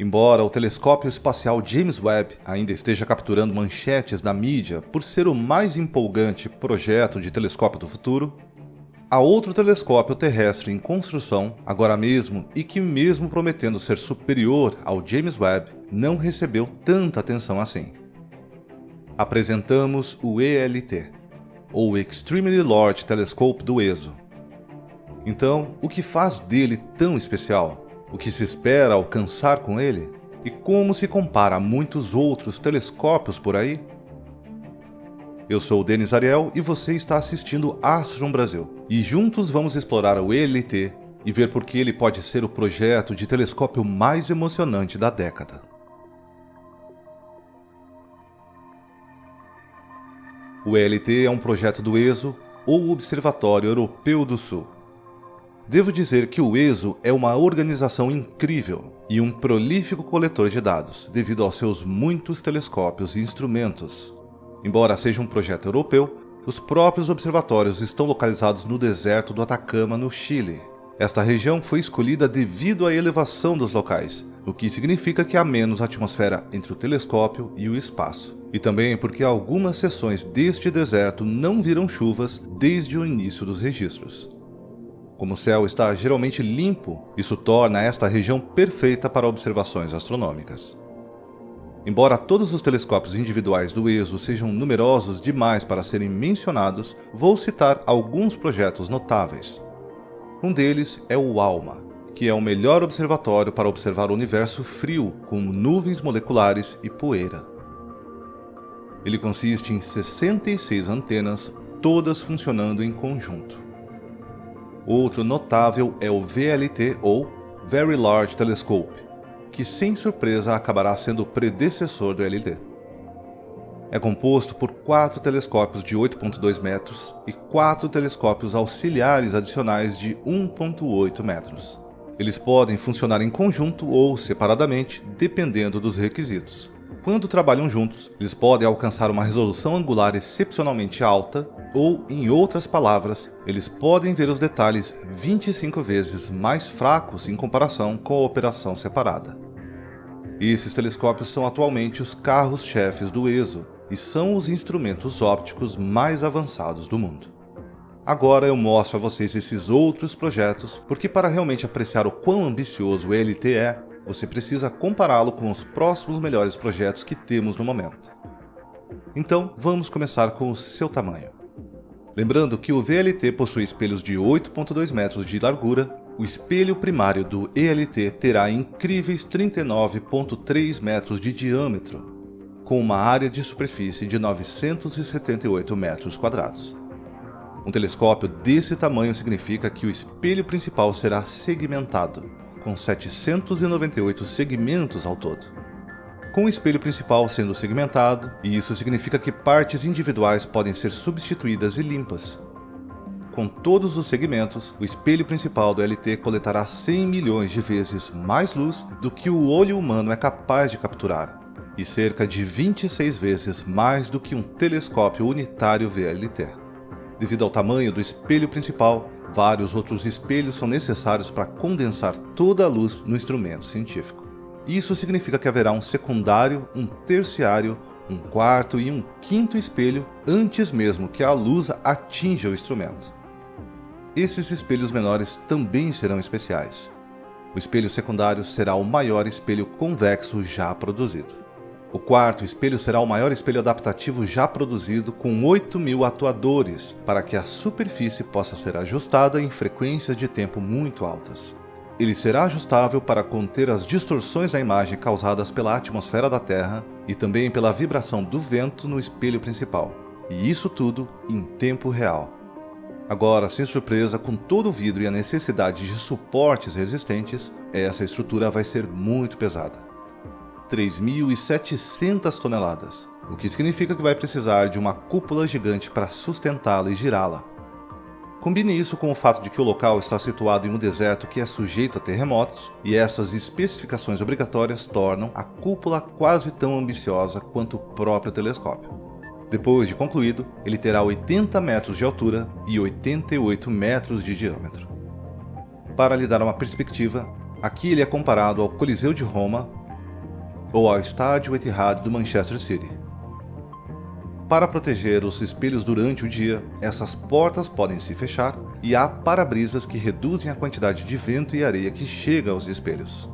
Embora o telescópio espacial James Webb ainda esteja capturando manchetes na mídia por ser o mais empolgante projeto de telescópio do futuro, há outro telescópio terrestre em construção agora mesmo e que, mesmo prometendo ser superior ao James Webb, não recebeu tanta atenção assim. Apresentamos o ELT, ou Extremely Large Telescope do ESO. Então, o que faz dele tão especial? O que se espera alcançar com ele? E como se compara a muitos outros telescópios por aí? Eu sou o Denis Ariel e você está assistindo Astron Brasil. E juntos vamos explorar o ELT e ver por que ele pode ser o projeto de telescópio mais emocionante da década. O ELT é um projeto do ESO, ou Observatório Europeu do Sul. Devo dizer que o ESO é uma organização incrível e um prolífico coletor de dados, devido aos seus muitos telescópios e instrumentos. Embora seja um projeto europeu, os próprios observatórios estão localizados no deserto do Atacama, no Chile. Esta região foi escolhida devido à elevação dos locais, o que significa que há menos atmosfera entre o telescópio e o espaço. E também porque algumas seções deste deserto não viram chuvas desde o início dos registros. Como o céu está geralmente limpo, isso torna esta região perfeita para observações astronômicas. Embora todos os telescópios individuais do ESO sejam numerosos demais para serem mencionados, vou citar alguns projetos notáveis. Um deles é o ALMA, que é o melhor observatório para observar o universo frio, com nuvens moleculares e poeira. Ele consiste em 66 antenas, todas funcionando em conjunto. Outro notável é o VLT, ou Very Large Telescope, que sem surpresa acabará sendo o predecessor do LT. É composto por 4 telescópios de 8,2 metros e 4 telescópios auxiliares adicionais de 1,8 metros. Eles podem funcionar em conjunto ou separadamente, dependendo dos requisitos. Quando trabalham juntos, eles podem alcançar uma resolução angular excepcionalmente alta, ou, em outras palavras, eles podem ver os detalhes 25 vezes mais fracos em comparação com a operação separada. Esses telescópios são atualmente os carros-chefes do ESO e são os instrumentos ópticos mais avançados do mundo. Agora eu mostro a vocês esses outros projetos, porque para realmente apreciar o quão ambicioso o ELT é, você precisa compará-lo com os próximos melhores projetos que temos no momento. Então, vamos começar com o seu tamanho. Lembrando que o VLT possui espelhos de 8,2 metros de largura, o espelho primário do ELT terá incríveis 39,3 metros de diâmetro, com uma área de superfície de 978 metros quadrados. Um telescópio desse tamanho significa que o espelho principal será segmentado, com 798 segmentos ao todo. Com o espelho principal sendo segmentado, isso significa que partes individuais podem ser substituídas e limpas. Com todos os segmentos, o espelho principal do LT coletará 100 milhões de vezes mais luz do que o olho humano é capaz de capturar, e cerca de 26 vezes mais do que um telescópio unitário VLT. Devido ao tamanho do espelho principal, vários outros espelhos são necessários para condensar toda a luz no instrumento científico. Isso significa que haverá um secundário, um terciário, um quarto e um quinto espelho antes mesmo que a luz atinja o instrumento. Esses espelhos menores também serão especiais. O espelho secundário será o maior espelho convexo já produzido. O quarto espelho será o maior espelho adaptativo já produzido, com 8.000 atuadores, para que a superfície possa ser ajustada em frequências de tempo muito altas. Ele será ajustável para conter as distorções na imagem causadas pela atmosfera da Terra e também pela vibração do vento no espelho principal. E isso tudo em tempo real. Agora, sem surpresa, com todo o vidro e a necessidade de suportes resistentes, essa estrutura vai ser muito pesada. 3.700 toneladas, o que significa que vai precisar de uma cúpula gigante para sustentá-la e girá-la. Combine isso com o fato de que o local está situado em um deserto que é sujeito a terremotos, e essas especificações obrigatórias tornam a cúpula quase tão ambiciosa quanto o próprio telescópio. Depois de concluído, ele terá 80 metros de altura e 88 metros de diâmetro. Para lhe dar uma perspectiva, aqui ele é comparado ao Coliseu de Roma, ou ao Estádio Etihad do Manchester City. Para proteger os espelhos durante o dia, essas portas podem se fechar e há para-brisas que reduzem a quantidade de vento e areia que chega aos espelhos.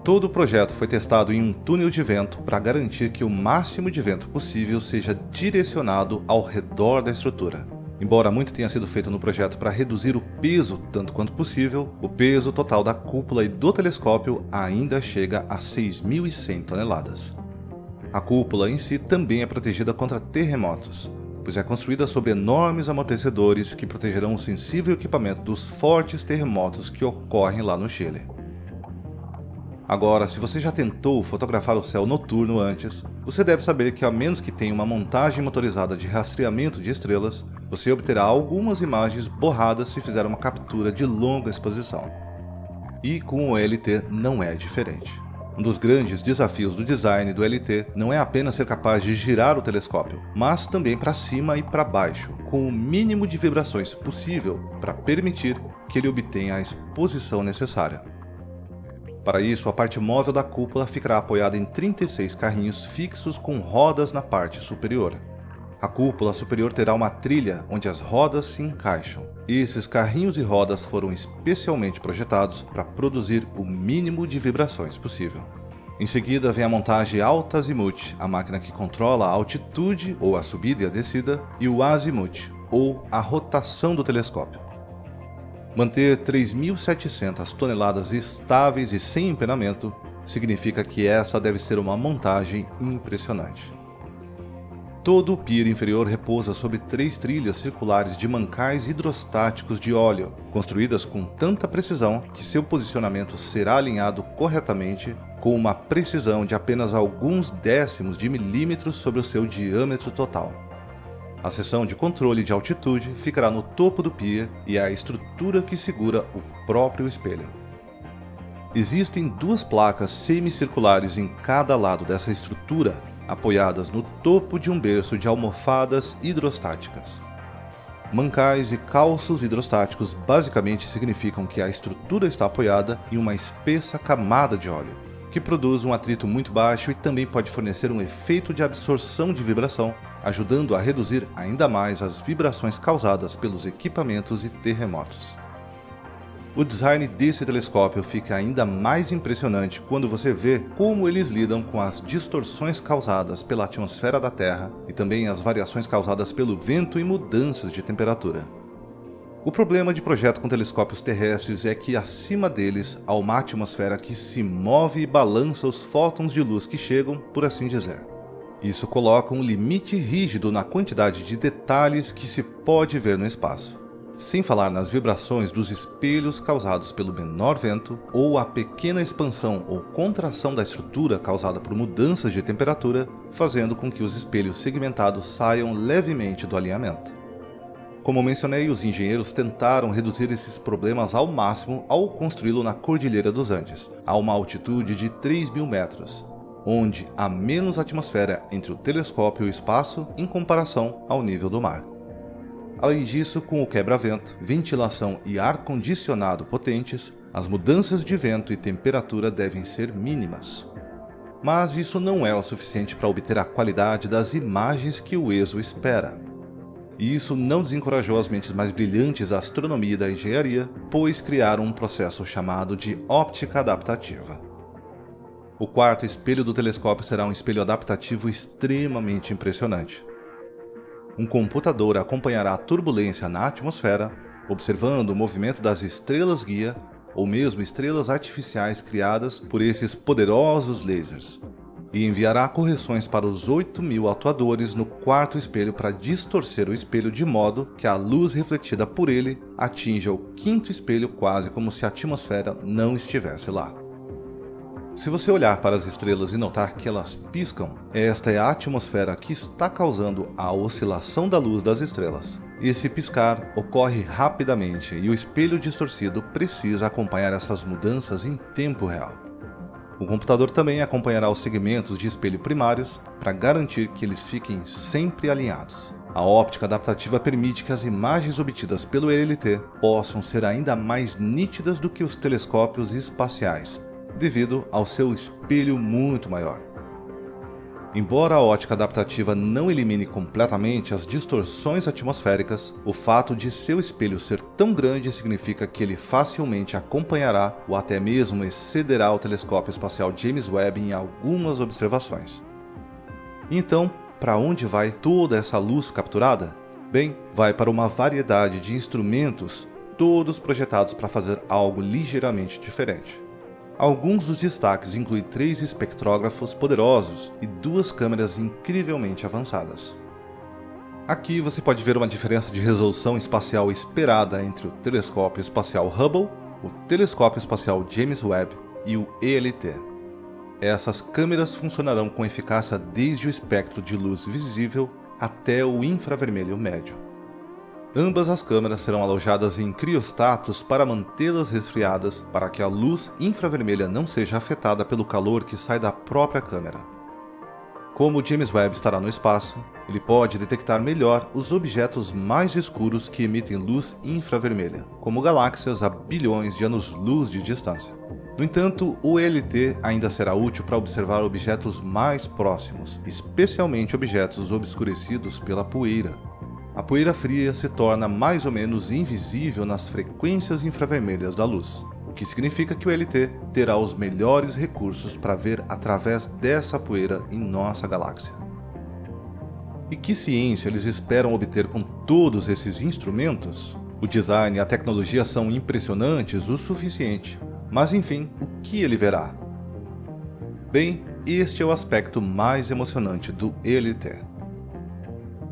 Todo o projeto foi testado em um túnel de vento para garantir que o máximo de vento possível seja direcionado ao redor da estrutura. Embora muito tenha sido feito no projeto para reduzir o peso tanto quanto possível, o peso total da cúpula e do telescópio ainda chega a 6.100 toneladas. A cúpula em si também é protegida contra terremotos, pois é construída sobre enormes amortecedores que protegerão o sensível equipamento dos fortes terremotos que ocorrem lá no Chile. Agora, se você já tentou fotografar o céu noturno antes, você deve saber que a menos que tenha uma montagem motorizada de rastreamento de estrelas, você obterá algumas imagens borradas se fizer uma captura de longa exposição. E com o LT não é diferente. Um dos grandes desafios do design do LT não é apenas ser capaz de girar o telescópio, mas também para cima e para baixo, com o mínimo de vibrações possível para permitir que ele obtenha a exposição necessária. Para isso, a parte móvel da cúpula ficará apoiada em 36 carrinhos fixos com rodas na parte superior. A cúpula superior terá uma trilha onde as rodas se encaixam. Esses carrinhos e rodas foram especialmente projetados para produzir o mínimo de vibrações possível. Em seguida vem a montagem Altazimuth, a máquina que controla a altitude ou a subida e a descida, e o Azimuth, ou a rotação do telescópio. Manter 3.700 toneladas estáveis e sem empenamento significa que essa deve ser uma montagem impressionante. Todo o pier inferior repousa sobre 3 trilhas circulares de mancais hidrostáticos de óleo, construídas com tanta precisão que seu posicionamento será alinhado corretamente com uma precisão de apenas alguns décimos de milímetros sobre o seu diâmetro total. A seção de controle de altitude ficará no topo do pier e é a estrutura que segura o próprio espelho. Existem 2 placas semicirculares em cada lado dessa estrutura, apoiadas no topo de um berço de almofadas hidrostáticas. Mancais e calços hidrostáticos basicamente significam que a estrutura está apoiada em uma espessa camada de óleo, que produz um atrito muito baixo e também pode fornecer um efeito de absorção de vibração, ajudando a reduzir ainda mais as vibrações causadas pelos equipamentos e terremotos. O design desse telescópio fica ainda mais impressionante quando você vê como eles lidam com as distorções causadas pela atmosfera da Terra e também as variações causadas pelo vento e mudanças de temperatura. O problema de projeto com telescópios terrestres é que acima deles há uma atmosfera que se move e balança os fótons de luz que chegam, por assim dizer. Isso coloca um limite rígido na quantidade de detalhes que se pode ver no espaço. Sem falar nas vibrações dos espelhos causados pelo menor vento ou a pequena expansão ou contração da estrutura causada por mudanças de temperatura, fazendo com que os espelhos segmentados saiam levemente do alinhamento. Como mencionei, os engenheiros tentaram reduzir esses problemas ao máximo ao construí-lo na Cordilheira dos Andes, a uma altitude de 3.000 metros, onde há menos atmosfera entre o telescópio e o espaço em comparação ao nível do mar. Além disso, com o quebra-vento, ventilação e ar-condicionado potentes, as mudanças de vento e temperatura devem ser mínimas. Mas isso não é o suficiente para obter a qualidade das imagens que o ESO espera. E isso não desencorajou as mentes mais brilhantes da astronomia e da engenharia, pois criaram um processo chamado de óptica adaptativa. O quarto espelho do telescópio será um espelho adaptativo extremamente impressionante. Um computador acompanhará a turbulência na atmosfera, observando o movimento das estrelas guia ou mesmo estrelas artificiais criadas por esses poderosos lasers, e enviará correções para os 8.000 atuadores no quarto espelho para distorcer o espelho de modo que a luz refletida por ele atinja o quinto espelho quase como se a atmosfera não estivesse lá. Se você olhar para as estrelas e notar que elas piscam, esta é a atmosfera que está causando a oscilação da luz das estrelas. Esse piscar ocorre rapidamente e o espelho distorcido precisa acompanhar essas mudanças em tempo real. O computador também acompanhará os segmentos de espelho primários para garantir que eles fiquem sempre alinhados. A óptica adaptativa permite que as imagens obtidas pelo ELT possam ser ainda mais nítidas do que os telescópios espaciais, devido ao seu espelho muito maior, Embora a ótica adaptativa não elimine completamente as distorções atmosféricas, o fato de seu espelho ser tão grande significa que ele facilmente acompanhará ou até mesmo excederá o telescópio espacial James Webb em algumas observações. Então, para onde vai toda essa luz capturada? Bem, vai para uma variedade de instrumentos, todos projetados para fazer algo ligeiramente diferente. Alguns dos destaques incluem 3 espectrógrafos poderosos e 2 câmeras incrivelmente avançadas. Aqui você pode ver uma diferença de resolução espacial esperada entre o telescópio espacial Hubble, o telescópio espacial James Webb e o ELT. Essas câmeras funcionarão com eficácia desde o espectro de luz visível até o infravermelho médio. Ambas as câmeras serão alojadas em criostatos para mantê-las resfriadas para que a luz infravermelha não seja afetada pelo calor que sai da própria câmera. Como o James Webb estará no espaço, ele pode detectar melhor os objetos mais escuros que emitem luz infravermelha, como galáxias a bilhões de anos-luz de distância. No entanto, o ELT ainda será útil para observar objetos mais próximos, especialmente objetos obscurecidos pela poeira. A poeira fria se torna mais ou menos invisível nas frequências infravermelhas da luz, o que significa que o ELT terá os melhores recursos para ver através dessa poeira em nossa galáxia. E que ciência eles esperam obter com todos esses instrumentos? O design e a tecnologia são impressionantes o suficiente, mas enfim, o que ele verá? Bem, este é o aspecto mais emocionante do ELT.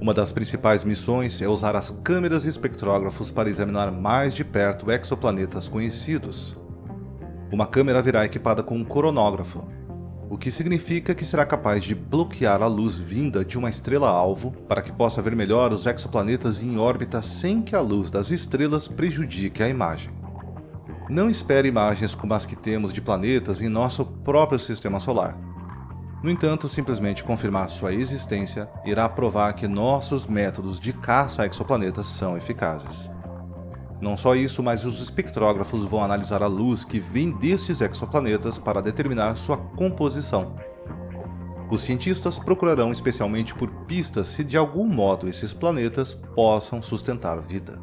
Uma das principais missões é usar as câmeras e espectrógrafos para examinar mais de perto exoplanetas conhecidos. Uma câmera virá equipada com um coronógrafo, o que significa que será capaz de bloquear a luz vinda de uma estrela-alvo para que possa ver melhor os exoplanetas em órbita sem que a luz das estrelas prejudique a imagem. Não espere imagens como as que temos de planetas em nosso próprio sistema solar. No entanto, simplesmente confirmar sua existência irá provar que nossos métodos de caça a exoplanetas são eficazes. Não só isso, mas os espectrógrafos vão analisar a luz que vem destes exoplanetas para determinar sua composição. Os cientistas procurarão especialmente por pistas se de algum modo esses planetas possam sustentar vida.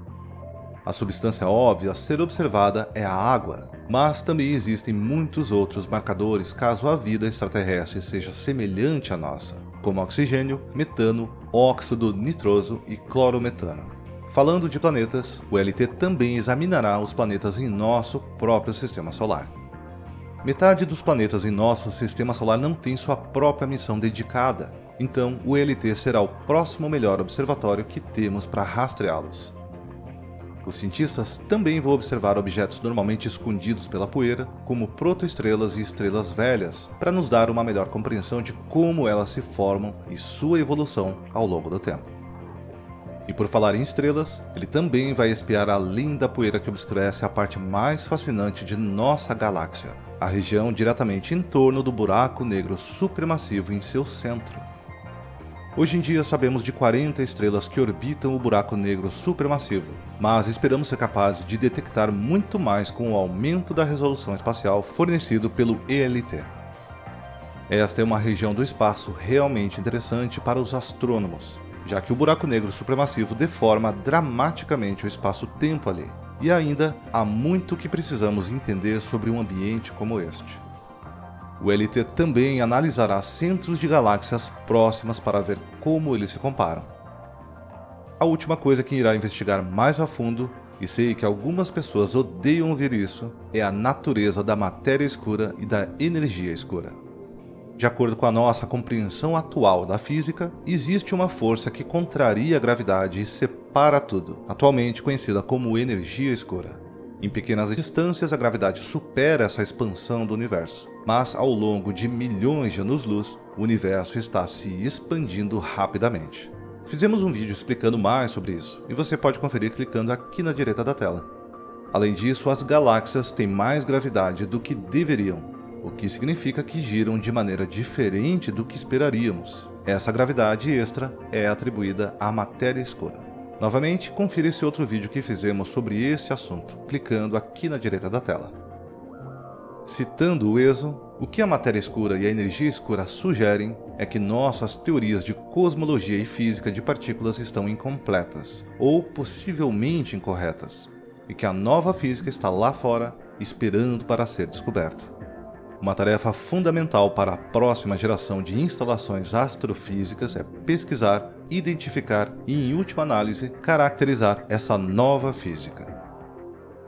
A substância óbvia a ser observada é a água, mas também existem muitos outros marcadores caso a vida extraterrestre seja semelhante à nossa, como oxigênio, metano, óxido nitroso e clorometano. Falando de planetas, o ELT também examinará os planetas em nosso próprio sistema solar. Metade dos planetas em nosso sistema solar não tem sua própria missão dedicada, então o ELT será o próximo melhor observatório que temos para rastreá-los. Os cientistas também vão observar objetos normalmente escondidos pela poeira, como protoestrelas e estrelas velhas, para nos dar uma melhor compreensão de como elas se formam e sua evolução ao longo do tempo. E por falar em estrelas, ele também vai espiar além da poeira que obscurece a parte mais fascinante de nossa galáxia, a região diretamente em torno do buraco negro supermassivo em seu centro. Hoje em dia sabemos de 40 estrelas que orbitam o buraco negro supermassivo, mas esperamos ser capazes de detectar muito mais com o aumento da resolução espacial fornecido pelo ELT. Esta é uma região do espaço realmente interessante para os astrônomos, já que o buraco negro supermassivo deforma dramaticamente o espaço-tempo ali, e ainda há muito que precisamos entender sobre um ambiente como este. O ELT também analisará centros de galáxias próximas para ver como eles se comparam. A última coisa que irá investigar mais a fundo, e sei que algumas pessoas odeiam ouvir isso, é a natureza da matéria escura e da energia escura. De acordo com a nossa compreensão atual da física, existe uma força que contraria a gravidade e separa tudo, atualmente conhecida como energia escura. Em pequenas distâncias, a gravidade supera essa expansão do universo, mas ao longo de milhões de anos-luz, o universo está se expandindo rapidamente. Fizemos um vídeo explicando mais sobre isso, e você pode conferir clicando aqui na direita da tela. Além disso, as galáxias têm mais gravidade do que deveriam, o que significa que giram de maneira diferente do que esperaríamos. Essa gravidade extra é atribuída à matéria escura. Novamente, confira esse outro vídeo que fizemos sobre este assunto, clicando aqui na direita da tela. Citando o ESO, O que a matéria escura e a energia escura sugerem é que nossas teorias de cosmologia e física de partículas estão incompletas, ou possivelmente incorretas, e que a nova física está lá fora, esperando para ser descoberta. Uma tarefa fundamental para a próxima geração de instalações astrofísicas é pesquisar, identificar e, em última análise, caracterizar essa nova física.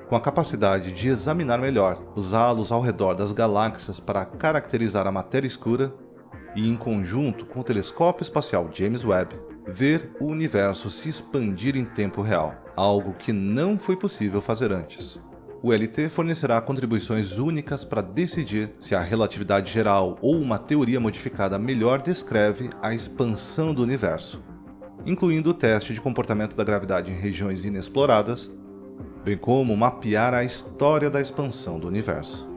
Com a capacidade de examinar melhor os halos ao redor das galáxias para caracterizar a matéria escura, e em conjunto com o telescópio espacial James Webb, ver o universo se expandir em tempo real, algo que não foi possível fazer antes. O LT fornecerá contribuições únicas para decidir se a relatividade geral ou uma teoria modificada melhor descreve a expansão do universo, incluindo o teste de comportamento da gravidade em regiões inexploradas, bem como mapear a história da expansão do universo.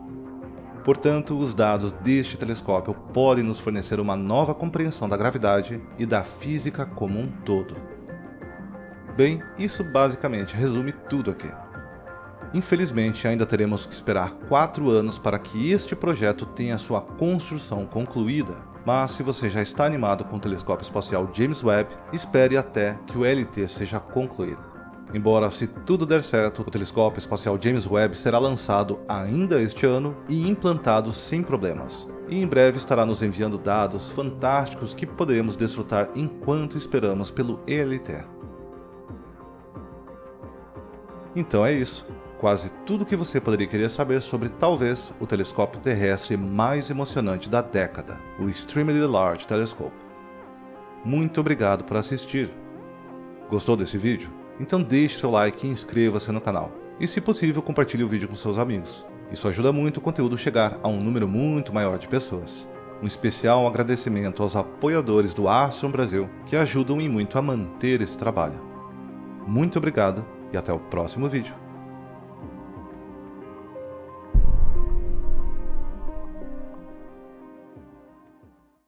Portanto, os dados deste telescópio podem nos fornecer uma nova compreensão da gravidade e da física como um todo. Bem, isso basicamente resume tudo aqui. Infelizmente, ainda teremos que esperar 4 anos para que este projeto tenha sua construção concluída, mas se você já está animado com o telescópio espacial James Webb, espere até que o LT seja concluído. Embora, se tudo der certo, o telescópio espacial James Webb será lançado ainda este ano e implantado sem problemas, e em breve estará nos enviando dados fantásticos que poderemos desfrutar enquanto esperamos pelo ELT. Então é isso, quase tudo o que você poderia querer saber sobre talvez o telescópio terrestre mais emocionante da década, o Extremely Large Telescope. Muito obrigado por assistir. Gostou desse vídeo? Então deixe seu like e inscreva-se no canal. E se possível, compartilhe o vídeo com seus amigos. Isso ajuda muito o conteúdo chegar a um número muito maior de pessoas. Um especial agradecimento aos apoiadores do Astron Brasil, que ajudam e muito a manter esse trabalho. Muito obrigado e até o próximo vídeo.